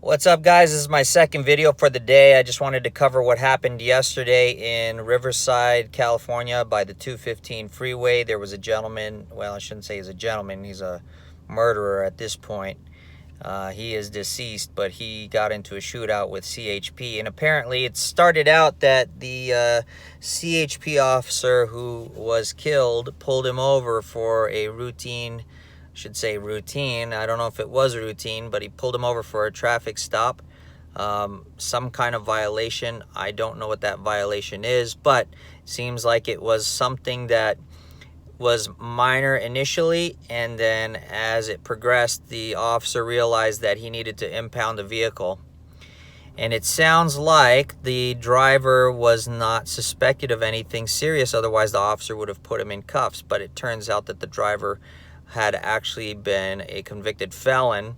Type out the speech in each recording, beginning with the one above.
What's up, guys? This is my second video for the day. I just wanted to cover what happened yesterday in Riverside, California by the 215 freeway. There was a gentleman, well, I shouldn't say he's a gentleman, he's a murderer at this point. He is deceased, but he got into a shootout with CHP, and apparently it started out that the CHP officer who was killed pulled him over for a routine, I don't know if it was a routine, but he pulled him over for a traffic stop, some kind of violation. I don't know what that violation is, but it seems like it was something that was minor initially, and then as it progressed, the officer realized that he needed to impound the vehicle. And it sounds like the driver was not suspected of anything serious, otherwise the officer would have put him in cuffs. But it turns out that the driver had actually been a convicted felon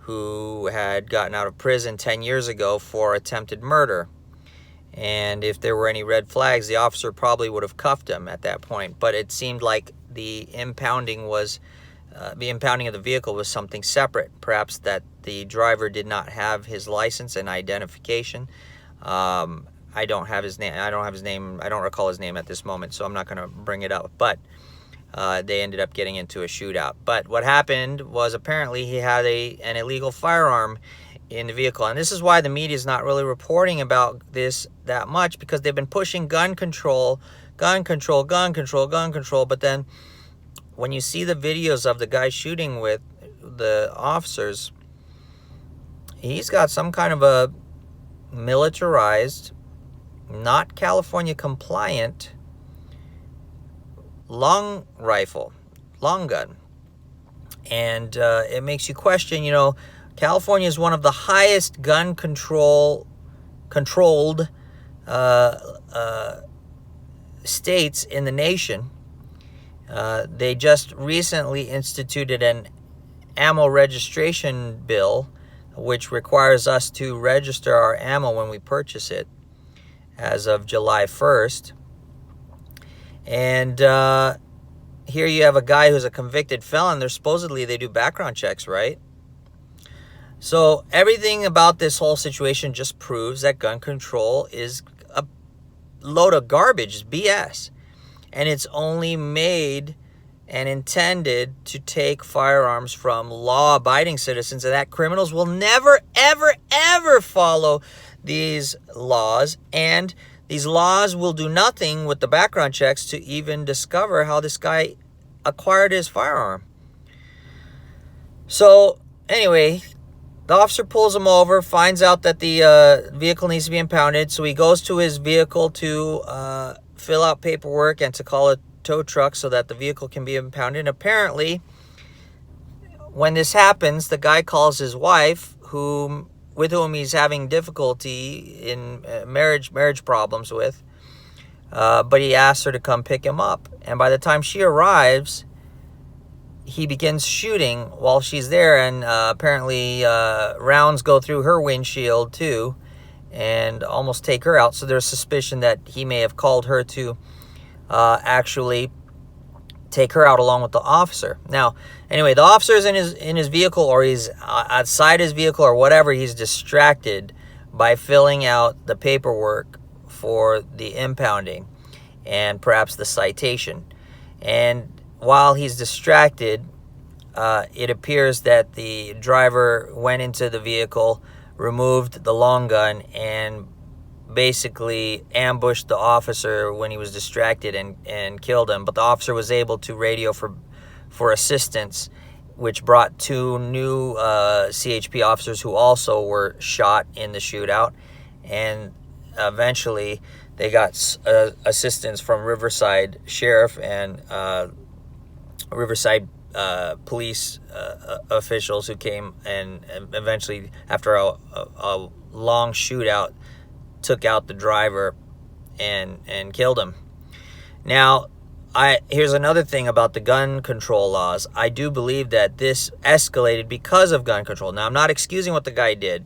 who had gotten out of prison 10 years ago for attempted murder. And if there were any red flags, the officer probably would have cuffed him at that point. But it seemed like the impounding of the vehicle was something separate. Perhaps that the driver did not have his license and identification. I don't have his name. I don't recall his name at this moment, so I'm not going to bring it up. But they ended up getting into a shootout. But what happened was apparently he had an illegal firearm in the vehicle. And this is why the media is not really reporting about this that much, because they've been pushing gun control. But then when you see the videos of the guy shooting with the officers, he's got some kind of a militarized, not California compliant long gun. And it makes you question, California is one of the highest gun controlled states in the nation. They just recently instituted an ammo registration bill, which requires us to register our ammo when we purchase it as of July 1st. And here you have a guy who's a convicted felon. They do background checks, right? So everything about this whole situation just proves that gun control is a load of garbage, it's BS. And it's only made and intended to take firearms from law-abiding citizens, and that criminals will never, ever, ever follow these laws. And these laws will do nothing with the background checks to even discover how this guy acquired his firearm. So anyway, the officer pulls him over, finds out that the vehicle needs to be impounded, so he goes to his vehicle to fill out paperwork and to call a tow truck so that the vehicle can be impounded. And apparently, when this happens, the guy calls his wife, with whom he's having difficulty in marriage problems with, but he asks her to come pick him up. And by the time she arrives, he begins shooting while she's there, and apparently rounds go through her windshield too and almost take her out. So there's suspicion that he may have called her to actually take her out along with the officer. Now, anyway, the officer is in his vehicle, or he's outside his vehicle or whatever. He's distracted by filling out the paperwork for the impounding and perhaps the citation. And while he's distracted, it appears that the driver went into the vehicle, removed the long gun, and basically ambushed the officer when he was distracted and killed him. But the officer was able to radio for assistance, which brought two new CHP officers who also were shot in the shootout. And eventually they got assistance from Riverside Sheriff and Riverside police officials who came and eventually, after a long shootout, took out the driver and killed him. Now, here's another thing about the gun control laws. I do believe that this escalated because of gun control. Now, I'm not excusing what the guy did.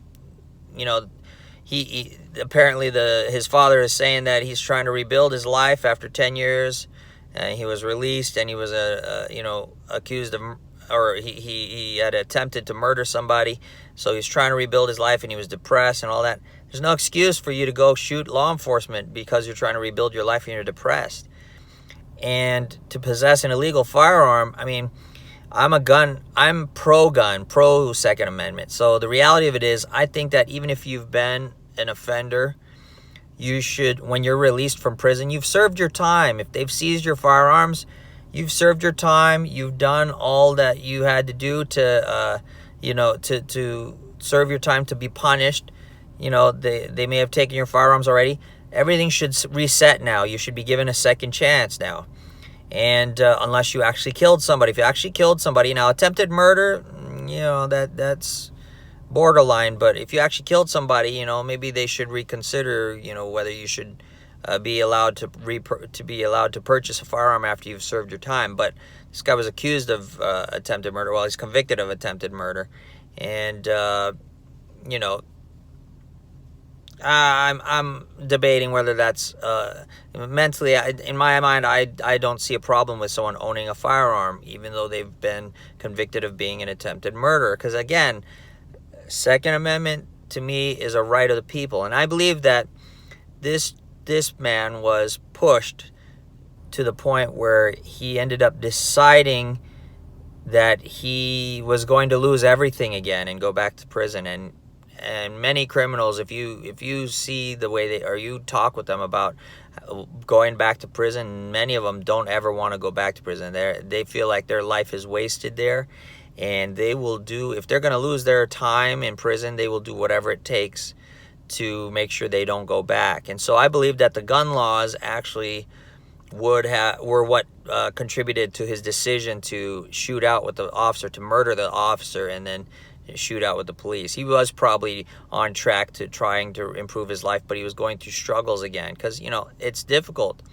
He apparently his father is saying that he's trying to rebuild his life after 10 years. He was released, and he was accused of or he had attempted to murder somebody, so he's trying to rebuild his life and he was depressed and all that. There's no excuse for you to go shoot law enforcement because you're trying to rebuild your life and you're depressed. And to possess an illegal firearm, I mean, I'm pro-gun, pro-Second Amendment. So the reality of it is, I think that even if you've been an offender, you should, when you're released from prison, you've served your time. If they've seized your firearms, you've served your time. You've done all that you had to do to, to serve your time, to be punished. They may have taken your firearms already. Everything should reset now. You should be given a second chance now. And unless you actually killed somebody. If you actually killed somebody, now attempted murder, that's borderline. But if you actually killed somebody, maybe they should reconsider, whether you should be allowed to purchase a firearm after you've served your time. But this guy was accused of attempted murder. Well, he's convicted of attempted murder, and I'm debating whether that's mentally. In my mind, I don't see a problem with someone owning a firearm, even though they've been convicted of being an attempted murderer. Because again, Second Amendment to me is a right of the people, and I believe that this man was pushed to the point where he ended up deciding that he was going to lose everything again and go back to prison. And many criminals, if you see the way you talk with them about going back to prison, many of them don't ever want to go back to prison. They feel like their life is wasted there, and they will do, if they're going to lose their time in prison, they will do whatever it takes to make sure they don't go back. And so I believe that the gun laws actually were what contributed to his decision to shoot out with the officer, to murder the officer, and then shoot out with the police. He was probably on track to trying to improve his life, but he was going through struggles again, because it's difficult.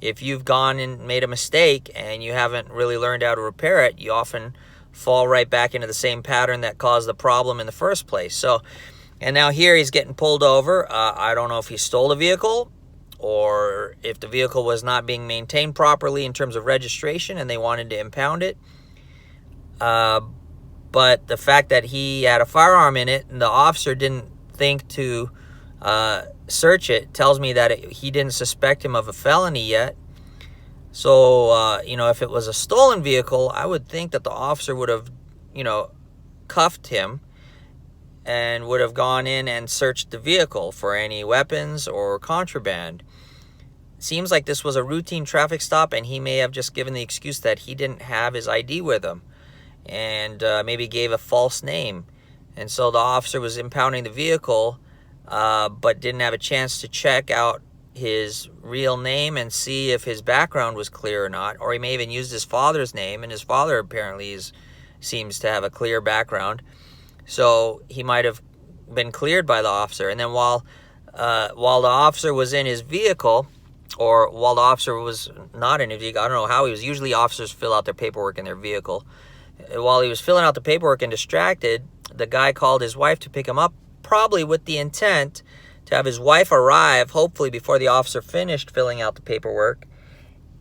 If you've gone and made a mistake and you haven't really learned how to repair it, you often fall right back into the same pattern that caused the problem in the first place. So, and now here he's getting pulled over. I don't know if he stole the vehicle or if the vehicle was not being maintained properly in terms of registration and they wanted to impound it. But the fact that he had a firearm in it and the officer didn't think to search it tells me that he didn't suspect him of a felony yet. So, if it was a stolen vehicle, I would think that the officer would have, cuffed him and would have gone in and searched the vehicle for any weapons or contraband. It seems like this was a routine traffic stop, and he may have just given the excuse that he didn't have his ID with him, and maybe gave a false name. And so the officer was impounding the vehicle, but didn't have a chance to check out his real name and see if his background was clear or not. Or he may even used his father's name, and his father apparently seems to have a clear background. So he might have been cleared by the officer. And then while the officer was in his vehicle, or while the officer was not in his vehicle, I don't know how he was. Usually officers fill out their paperwork in their vehicle. While he was filling out the paperwork and distracted, the guy called his wife to pick him up, probably with the intent to have his wife arrive, hopefully before the officer finished filling out the paperwork,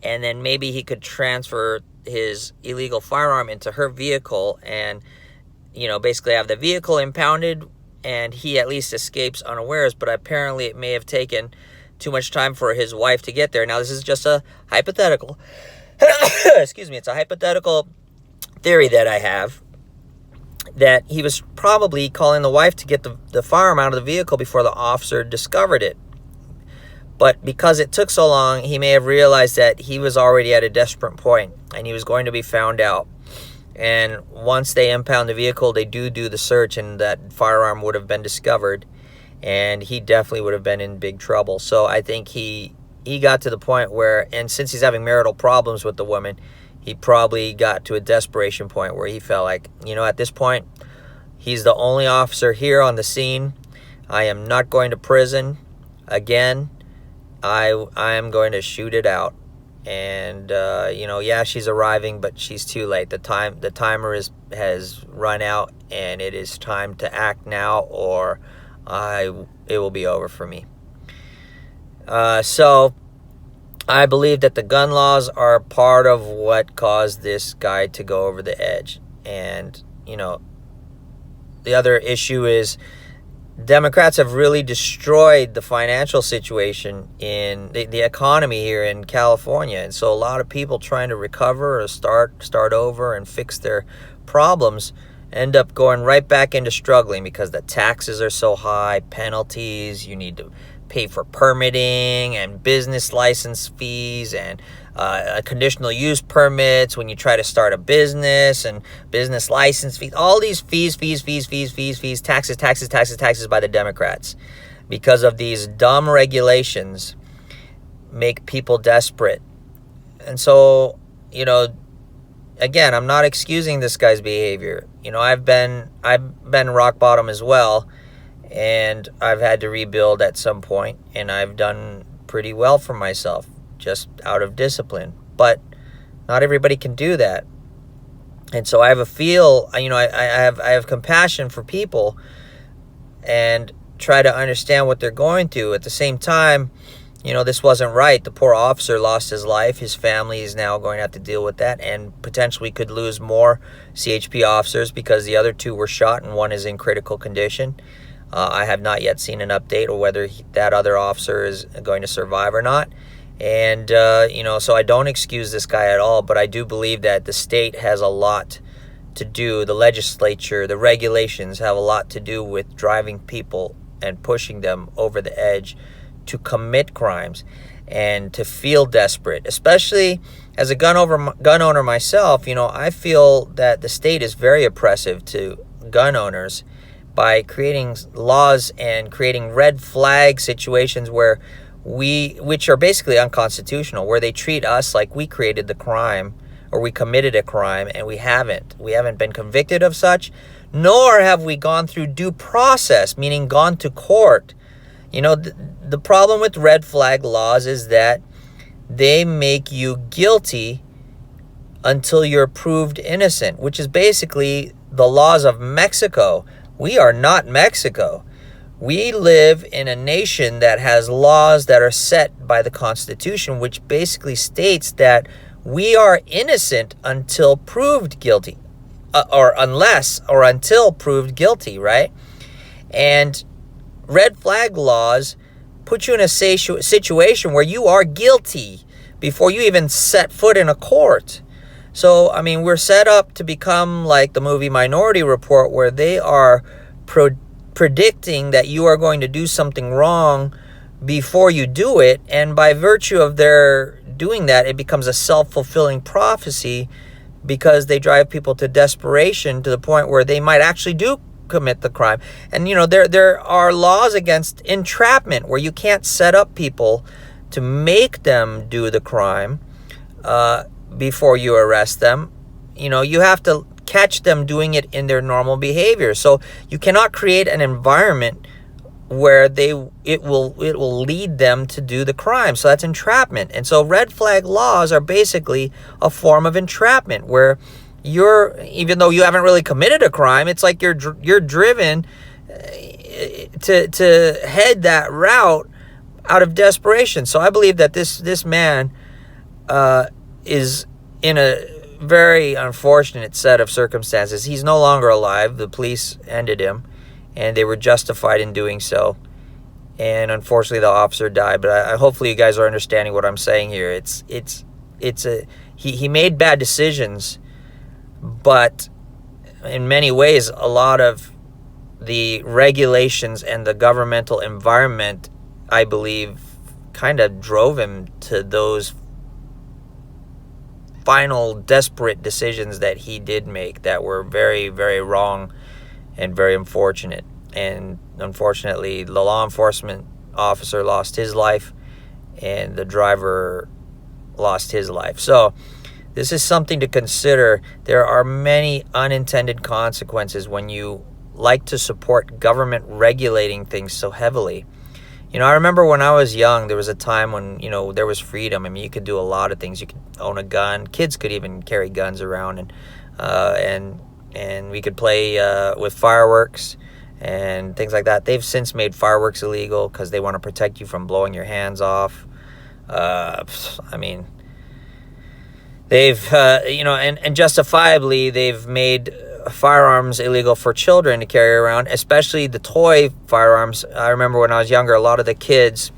and then maybe he could transfer his illegal firearm into her vehicle and, basically have the vehicle impounded, and he at least escapes unawares. But apparently it may have taken too much time for his wife to get there. Now, this is just a hypothetical. Excuse me. It's a hypothetical theory that I have, that he was probably calling the wife to get the firearm out of the vehicle before the officer discovered it. But because it took so long, he may have realized that he was already at a desperate point and he was going to be found out. And once they impound the vehicle, they do the search, and that firearm would have been discovered, and he definitely would have been in big trouble. So I think he got to the point where, and since he's having marital problems with the woman, he probably got to a desperation point where he felt like, at this point, he's the only officer here on the scene. I am not going to prison again. I am going to shoot it out. And, yeah, she's arriving, but she's too late. The timer has run out, and it is time to act now, or it will be over for me. So I believe that the gun laws are part of what caused this guy to go over the edge. And, the other issue is Democrats have really destroyed the financial situation in the economy here in California. And so a lot of people trying to recover or start over and fix their problems end up going right back into struggling because the taxes are so high, penalties, you need to pay for permitting and business license fees and conditional use permits when you try to start a business, and business license fees, all these fees, taxes by the Democrats, because of these dumb regulations, make people desperate. And so, again, I'm not excusing this guy's behavior. I've been rock bottom as well, and I've had to rebuild at some point, and I've done pretty well for myself just out of discipline. But not everybody can do that. And so I have I have compassion for people and try to understand what they're going through. At the same time, this wasn't right. The poor officer lost his life. His family is now going to have to deal with that, and potentially could lose more CHP officers because the other two were shot and one is in critical condition. I have not yet seen an update or whether that other officer is going to survive or not. And, so I don't excuse this guy at all, but I do believe that the state has a lot to do. The legislature, the regulations have a lot to do with driving people and pushing them over the edge to commit crimes and to feel desperate. Especially as a gun owner myself, I feel that the state is very oppressive to gun owners by creating laws and creating red flag situations which are basically unconstitutional, where they treat us like we created the crime or we committed a crime, and we haven't. We haven't been convicted of such, nor have we gone through due process, meaning gone to court. The problem with red flag laws is that they make you guilty until you're proved innocent, which is basically the laws of Mexico. We are not Mexico. We live in a nation that has laws that are set by the Constitution, which basically states that we are innocent until proved guilty, or until proved guilty, right? And red flag laws put you in a situation where you are guilty before you even set foot in a court. So, we're set up to become like the movie Minority Report, where they are predicting that you are going to do something wrong before you do it, and by virtue of their doing that, it becomes a self-fulfilling prophecy, because they drive people to desperation to the point where they might actually do commit the crime. And there are laws against entrapment, where you can't set up people to make them do the crime before you arrest them. You have to catch them doing it in their normal behavior. So you cannot create an environment where it will lead them to do the crime. So that's entrapment. And so red flag laws are basically a form of entrapment, where even though you haven't really committed a crime, it's like you're driven to head that route out of desperation. So I believe that this man is in a very unfortunate set of circumstances. He's no longer alive. The police ended him, and they were justified in doing so. And unfortunately, the officer died. But hopefully, you guys are understanding what I'm saying here. He made bad decisions, but in many ways, a lot of the regulations and the governmental environment, I believe, kind of drove him to those final desperate decisions that he did make that were very, very wrong and very unfortunate. And unfortunately, the law enforcement officer lost his life, and the driver lost his life. So this is something to consider. There are many unintended consequences when you like to support government regulating things so heavily. I remember when I was young, there was a time when, there was freedom. You could do a lot of things. You could own a gun. Kids could even carry guns around, and we could play with fireworks and things like that. They've since made fireworks illegal because they want to protect you from blowing your hands off. They've, and justifiably, they've made firearms illegal for children to carry around, especially the toy firearms. I remember when I was younger, a lot of the kids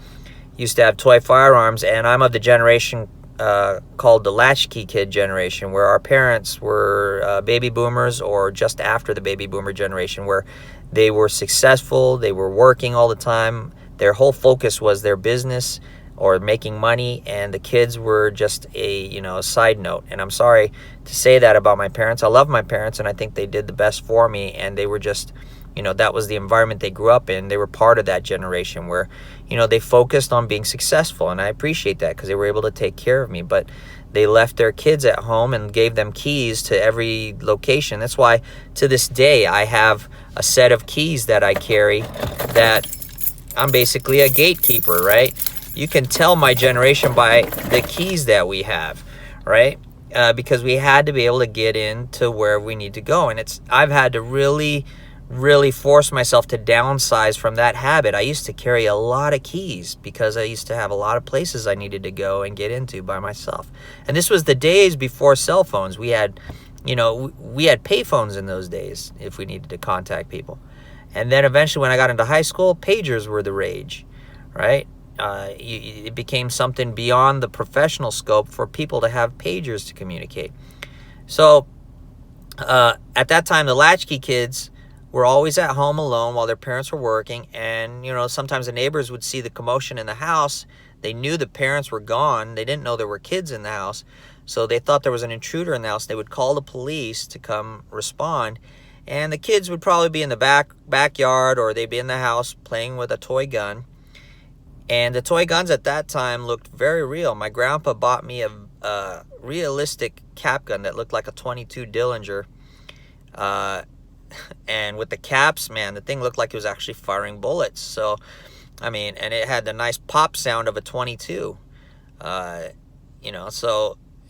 used to have toy firearms, and I'm of the generation called the latchkey kid generation, where our parents were baby boomers or just after the baby boomer generation, where they were successful, they were working all the time, their whole focus was their business or making money, and the kids were just a side note. And I'm sorry to say that about my parents. I love my parents, and I think they did the best for me, and they were just, that was the environment they grew up in. They were part of that generation where, they focused on being successful, and I appreciate that because they were able to take care of me. But they left their kids at home and gave them keys to every location. That's why to this day I have a set of keys that I carry that I'm basically a gatekeeper, right? You can tell my generation by the keys that we have, right? Because we had to be able to get into where we need to go. And I've had to really, really force myself to downsize from that habit. I used to carry a lot of keys because I used to have a lot of places I needed to go and get into by myself. And this was the days before cell phones. We had pay phones in those days if we needed to contact people. And then eventually when I got into high school, pagers were the rage, right? It became something beyond the professional scope for people to have pagers to communicate. So at that time, the latchkey kids were always at home alone while their parents were working. And, sometimes the neighbors would see the commotion in the house. They knew the parents were gone. They didn't know there were kids in the house. So they thought there was an intruder in the house. They would call the police to come respond. And the kids would probably be in the backyard, or they'd be in the house playing with a toy gun. And the toy guns at that time looked very real. My grandpa bought me a realistic cap gun that looked like a .22 Dillinger. And with the caps, man, the thing looked like it was actually firing bullets. So, and it had the nice pop sound of a .22.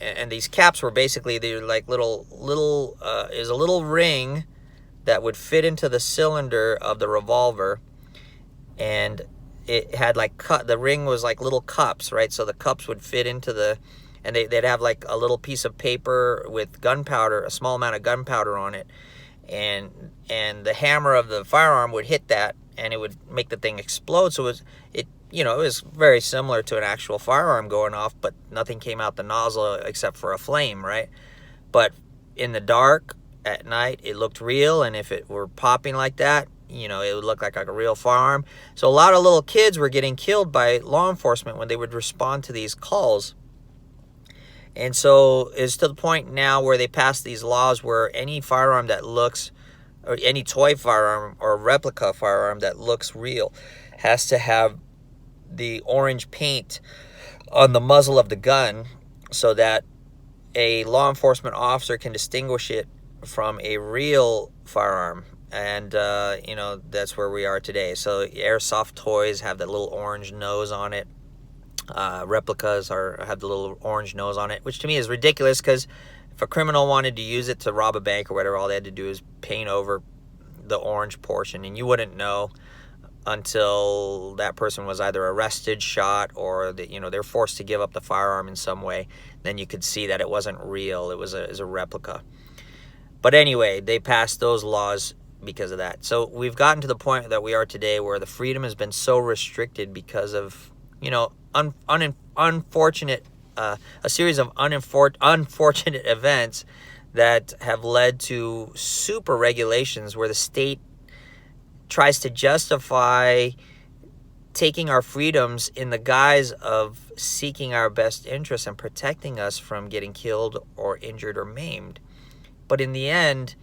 And these caps were basically, they're like is a little ring that would fit into the cylinder of the revolver. And it had the ring was like little cups, right? So the cups would fit into and they'd have like a little piece of paper with gunpowder, a small amount of gunpowder on it. And the hammer of the firearm would hit that, and it would make the thing explode. So it was very similar to an actual firearm going off, but nothing came out the nozzle except for a flame, right? But in the dark at night, it looked real, and if it were popping like that, it would look like a real firearm. So a lot of little kids were getting killed by law enforcement when they would respond to these calls. And so it's to the point now where they passed these laws where any firearm that looks, or any toy firearm or replica firearm that looks real, has to have the orange paint on the muzzle of the gun so that a law enforcement officer can distinguish it from a real firearm. And, that's where we are today. So airsoft toys have that little orange nose on it. Replicas have the little orange nose on it, which to me is ridiculous, because if a criminal wanted to use it to rob a bank or whatever, all they had to do is paint over the orange portion, and you wouldn't know until that person was either arrested, shot, or they're forced to give up the firearm in some way. Then you could see that it wasn't real, it was a replica. But anyway, they passed those laws because of that. So we've gotten to the point that we are today where the freedom has been so restricted because of unfortunate a series of unfortunate events that have led to super regulations where the state tries to justify taking our freedoms in the guise of seeking our best interests and protecting us from getting killed or injured or maimed. But in the end,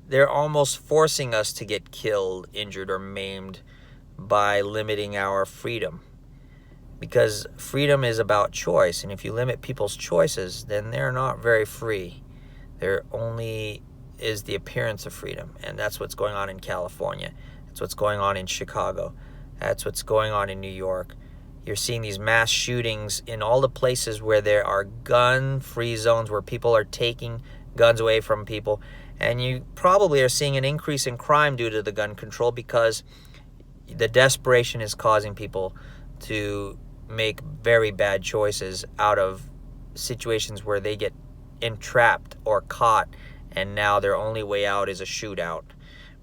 they're almost forcing us to get killed, injured, or maimed by limiting our freedom. Because freedom is about choice, and if you limit people's choices, then they're not very free. There only is the appearance of freedom, and that's what's going on in California. That's what's going on in Chicago. That's what's going on in New York. You're seeing these mass shootings in all the places where there are gun-free zones, where people are taking guns away from people. And you probably are seeing an increase in crime due to the gun control, because the desperation is causing people to make very bad choices out of situations where they get entrapped or caught, and now their only way out is a shootout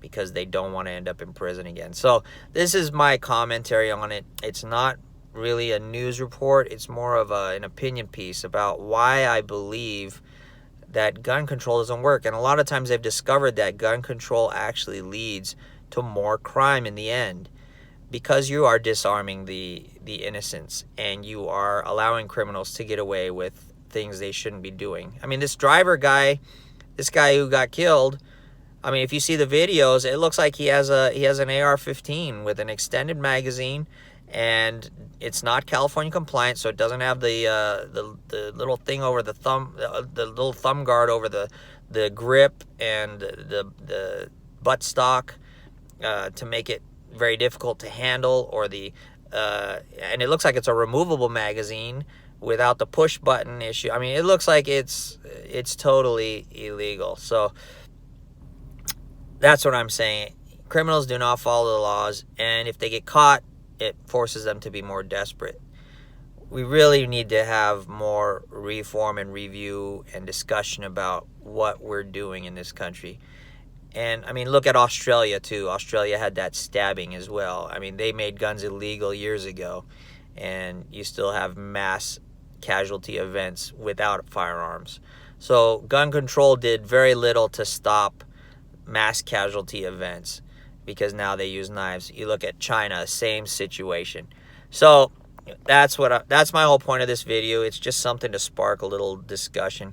because they don't want to end up in prison again. So this is my commentary on it. It's not really a news report. It's more of an opinion piece about why I believe that gun control doesn't work. And a lot of times they've discovered that gun control actually leads to more crime in the end, because you are disarming the innocents and you are allowing criminals to get away with things they shouldn't be doing. I mean, this driver guy, this guy who got killed, I mean, if you see the videos, it looks like he has an AR-15 with an extended magazine, and it's not California compliant, so it doesn't have the little thing over the thumb, the little thumb guard over the grip and the buttstock to make it very difficult to handle, or and it looks like it's a removable magazine without the push button issue. I mean, it looks like it's totally illegal. So that's what I'm saying. Criminals do not follow the laws, and if they get caught, it forces them to be more desperate. We really need to have more reform and review and discussion about what we're doing in this country. And I mean, look at Australia too. Australia had that stabbing as well. I mean, they made guns illegal years ago, and you still have mass casualty events without firearms. So gun control did very little to stop mass casualty events, because now they use knives. You look at China, same situation. So that's my whole point of this video. It's just something to spark a little discussion.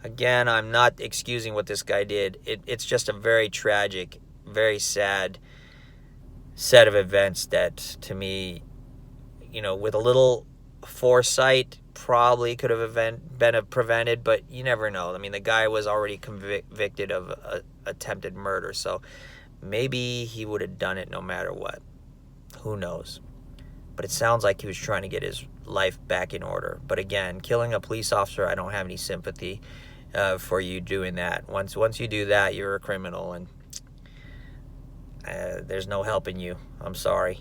Again, I'm not excusing what this guy did. It's just a very tragic, very sad set of events that, to me, with a little foresight, probably could have been prevented, but you never know. I mean, the guy was already convicted of attempted murder, so maybe he would have done it no matter what. Who knows? But it sounds like he was trying to get his life back in order. But again, killing a police officer, I don't have any sympathy for you doing that. Once you do that, you're a criminal, and there's no helping you. I'm sorry.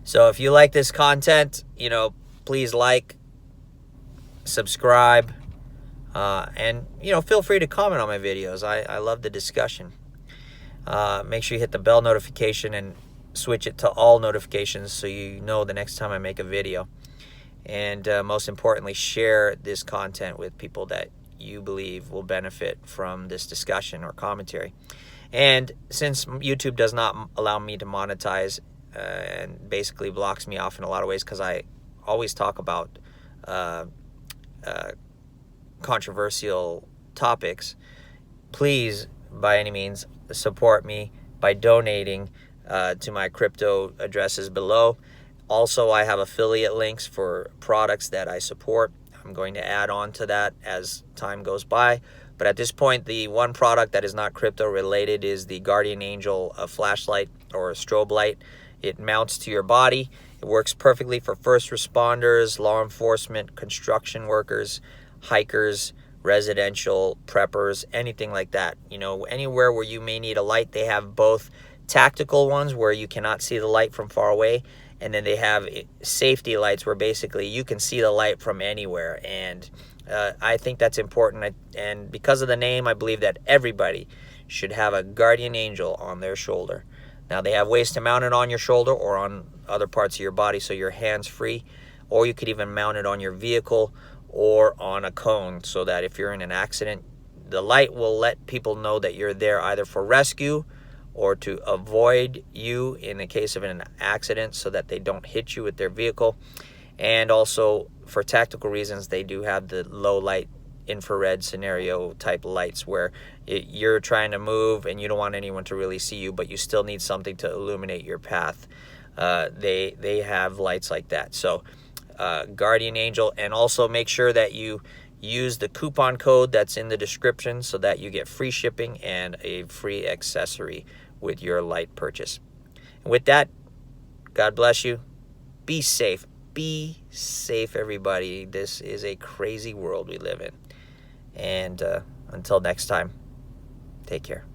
So if you like this content, please like, subscribe, and feel free to comment on my videos. I love the discussion. Make sure you hit the bell notification and switch it to all notifications so you know the next time I make a video. And most importantly, share this content with people that you believe will benefit from this discussion or commentary. And since YouTube does not allow me to monetize and basically blocks me off in a lot of ways, because I always talk about controversial topics, please, by any means, support me by donating to my crypto addresses below. Also, I have affiliate links for products that I support. I'm going to add on to that as time goes by. But at this point, the one product that is not crypto related is the Guardian Angel flashlight, or a strobe light. It mounts to your body. It works perfectly for first responders, law enforcement, construction workers, hikers, residential, preppers, anything like that. Anywhere where you may need a light, they have both tactical ones where you cannot see the light from far away, and then they have safety lights where basically you can see the light from anywhere. And I think that's important. And because of the name, I believe that everybody should have a Guardian Angel on their shoulder. Now, they have ways to mount it on your shoulder or on other parts of your body so your hands free, or you could even mount it on your vehicle or on a cone, so that if you're in an accident, the light will let people know that you're there, either for rescue or to avoid you in the case of an accident, so that they don't hit you with their vehicle. And also for tactical reasons, they do have the low light infrared scenario type lights where you're trying to move and you don't want anyone to really see you, but you still need something to illuminate your path. They have lights like that. So Guardian Angel. And also make sure that you use the coupon code that's in the description so that you get free shipping and a free accessory with your light purchase. And with that, God bless you. Be safe. Be safe, everybody. This is a crazy world we live in. And until next time, take care.